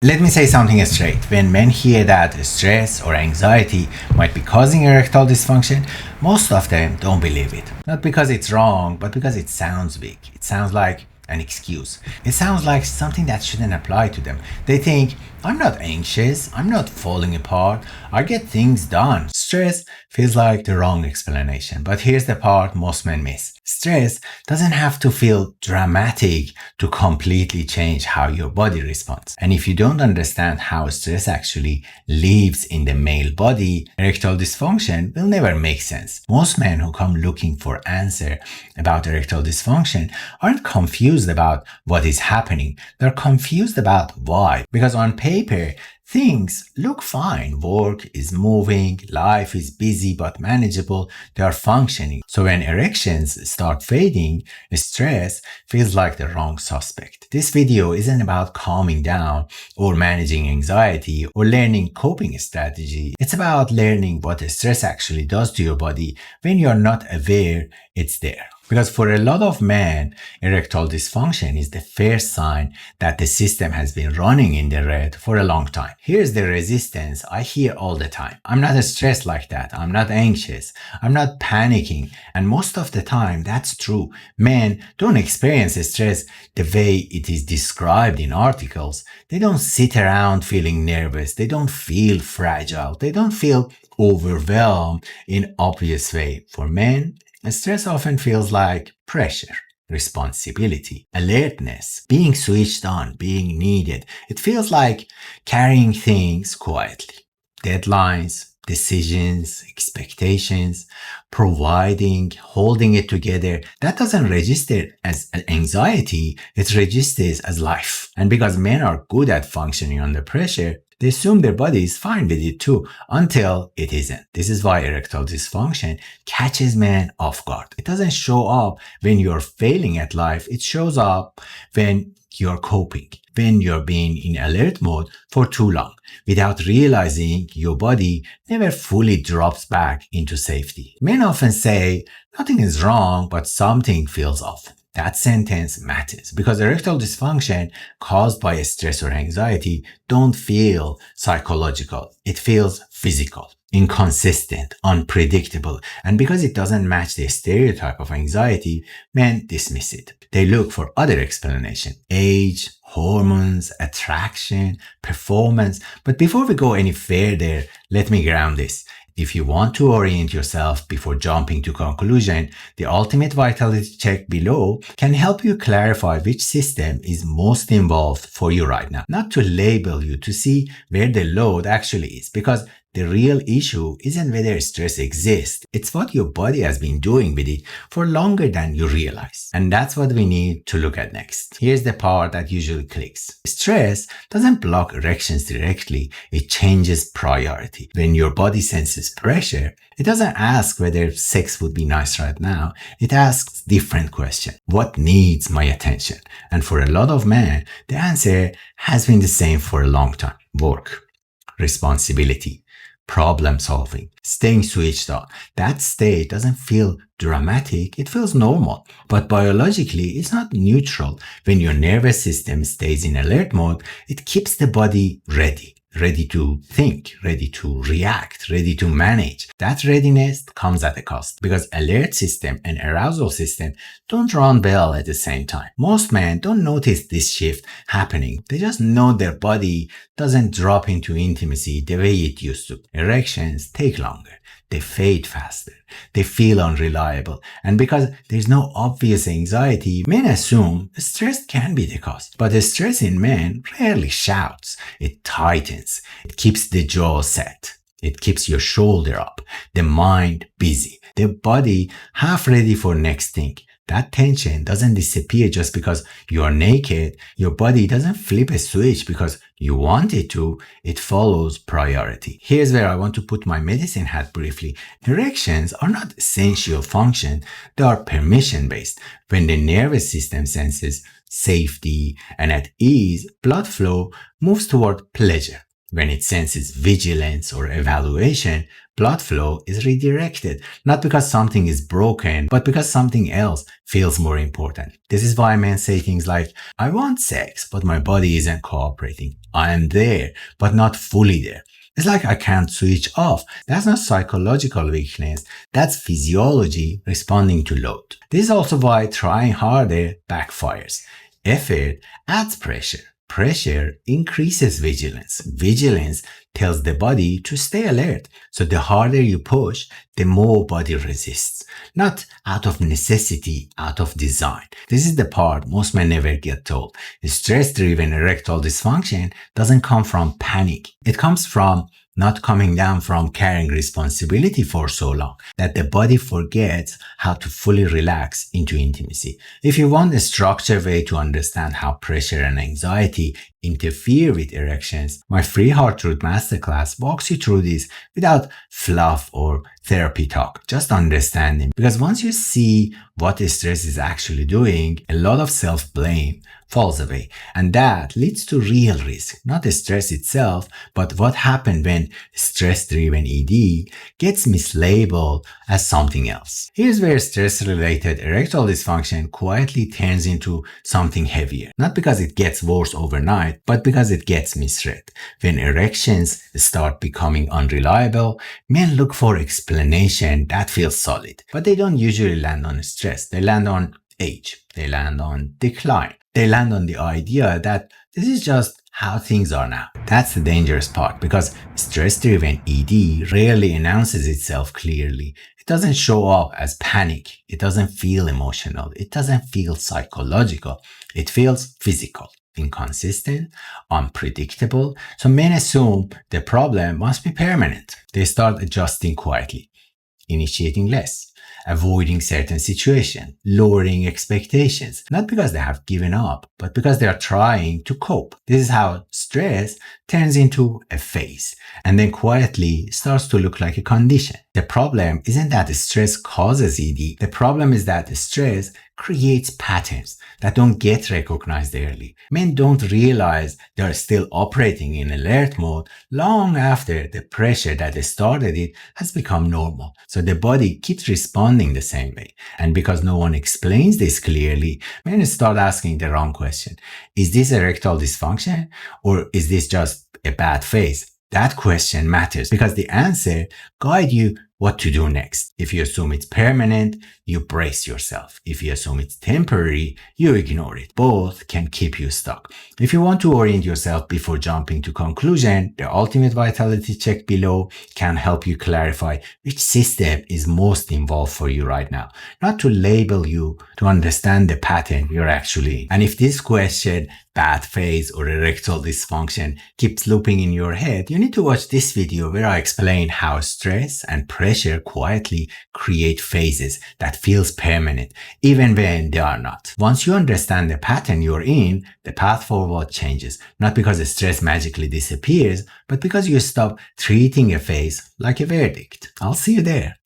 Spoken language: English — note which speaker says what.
Speaker 1: Let me say something straight. When men hear that stress or anxiety might be causing erectile dysfunction, most of them don't believe it. Not because it's wrong, but because it sounds weak. It sounds like an excuse. It sounds like something that shouldn't apply to them. They think, I'm not anxious, I'm not falling apart, I get things done. Stress feels like the wrong explanation. But here's the part most men miss. Stress doesn't have to feel dramatic to completely change how your body responds. And if you don't understand how stress actually lives in the male body, erectile dysfunction will never make sense. Most men who come looking for answer about erectile dysfunction aren't confused about what is happening. They're confused about why. Because on paper, things look fine. Work is moving, life is busy but manageable, they are functioning. So when erections start fading, stress feels like the wrong suspect. This video isn't about calming down or managing anxiety or learning coping strategy. It's about learning what stress actually does to your body when you're not aware it's there. Because for a lot of men, erectile dysfunction is the first sign that the system has been running in the red for a long time. Here's the resistance I hear all the time. I'm not stressed like that. I'm not anxious. I'm not panicking. And most of the time, that's true. Men don't experience stress the way it is described in articles. They don't sit around feeling nervous. They don't feel fragile. They don't feel overwhelmed in obvious way. For men, stress often feels like pressure, responsibility, alertness, being switched on, being needed. It feels like carrying things quietly. Deadlines, decisions, expectations, providing, holding it together. That doesn't register as anxiety, it registers as life. And because men are good at functioning under pressure, they assume their body is fine with it too, until it isn't. This is why erectile dysfunction catches men off guard. It doesn't show up when you're failing at life. It shows up when you're coping, when you're being in alert mode for too long, without realizing your body never fully drops back into safety. Men often say, nothing is wrong, but something feels off. That sentence matters because erectile dysfunction caused by stress or anxiety don't feel psychological. It feels physical, inconsistent, unpredictable. And because it doesn't match the stereotype of anxiety, men dismiss it. They look for other explanation: age, hormones, attraction, performance. But before we go any further, let me ground this. If you want to orient yourself before jumping to conclusion, the ultimate vitality check below can help you clarify which system is most involved for you right now. Not to label you, to see where the load actually is, because the real issue isn't whether stress exists, it's what your body has been doing with it for longer than you realize. And that's what we need to look at next. Here's the part that usually clicks. Stress doesn't block erections directly, it changes priority. When your body senses pressure, it doesn't ask whether sex would be nice right now. It asks different question. What needs my attention? And for a lot of men, the answer has been the same for a long time. Work, responsibility, problem solving, staying switched on. That state doesn't feel dramatic, it feels normal. But biologically, it's not neutral. When your nervous system stays in alert mode, it keeps the body ready to think, ready to react, ready to manage. That readiness comes at a cost because alert system and arousal system don't run well at the same time. Most men don't notice this shift happening. They just know their body doesn't drop into intimacy the way it used to. Erections take longer. They fade faster. They feel unreliable. And because there's no obvious anxiety, men assume stress can be the cause. But the stress in men rarely shouts. It tightens. It keeps the jaw set. It keeps your shoulder up, the mind busy, the body half ready for next thing. That tension doesn't disappear just because you are naked. Your body doesn't flip a switch because you want it to. It follows priority. Here's where I want to put my medicine hat briefly. Erections are not essential function. They are permission-based. When the nervous system senses safety and at ease, blood flow moves toward pleasure. When it senses vigilance or evaluation, blood flow is redirected, not because something is broken, but because something else feels more important. This is why men say things like, I want sex, but my body isn't cooperating. I am there, but not fully there. It's like I can't switch off. That's not psychological weakness. That's physiology responding to load. This is also why trying harder backfires. Effort adds pressure. Pressure increases vigilance. Vigilance tells the body to stay alert. So the harder you push, the more body resists. Not out of necessity, out of design. This is the part most men never get told. Stress-driven erectile dysfunction doesn't come from panic. It comes from not coming down from carrying responsibility for so long that the body forgets how to fully relax into intimacy. If you want a structured way to understand how pressure and anxiety interfere with erections, my free Heart Truth Masterclass walks you through this without fluff or therapy talk, just understanding. Because once you see what the stress is actually doing, a lot of self-blame falls away. And that leads to real risk, not the stress itself, but what happened when stress-driven ED gets mislabeled as something else. Here's where stress-related erectile dysfunction quietly turns into something heavier. Not because it gets worse overnight, but because it gets misread. When erections start becoming unreliable, men look for explanation that feels solid. But they don't usually land on stress. They land on age. They land on decline. They land on the idea that this is just how things are now. That's the dangerous part, because stress-driven ED rarely announces itself clearly. It doesn't show up as panic. It doesn't feel emotional. It doesn't feel psychological. It feels physical, inconsistent, unpredictable. So men assume the problem must be permanent. They start adjusting quietly, initiating less, avoiding certain situations, lowering expectations, not because they have given up, but because they are trying to cope. This is how stress turns into a phase and then quietly starts to look like a condition. The problem isn't that the stress causes ED. The problem is that the stress creates patterns that don't get recognized early. Men don't realize they are still operating in alert mode long after the pressure that started it has become normal. So the body keeps responding the same way. And because no one explains this clearly, men start asking the wrong question. Is this erectile dysfunction, or is this just a bad phase? That question matters because the answer guides you what to do next. If you assume it's permanent, you brace yourself. If you assume it's temporary, you ignore it. Both can keep you stuck. If you want to orient yourself before jumping to conclusion, the ultimate vitality check below can help you clarify which system is most involved for you right now. Not to label you, to understand the pattern you're actually in. And if this question, bad phase or erectile dysfunction, keeps looping in your head, you need to watch this video where I explain how stress and pressure quietly create phases that feels permanent, even when they are not. Once you understand the pattern you're in, the path forward changes, not because the stress magically disappears, but because you stop treating a phase like a verdict. I'll see you there.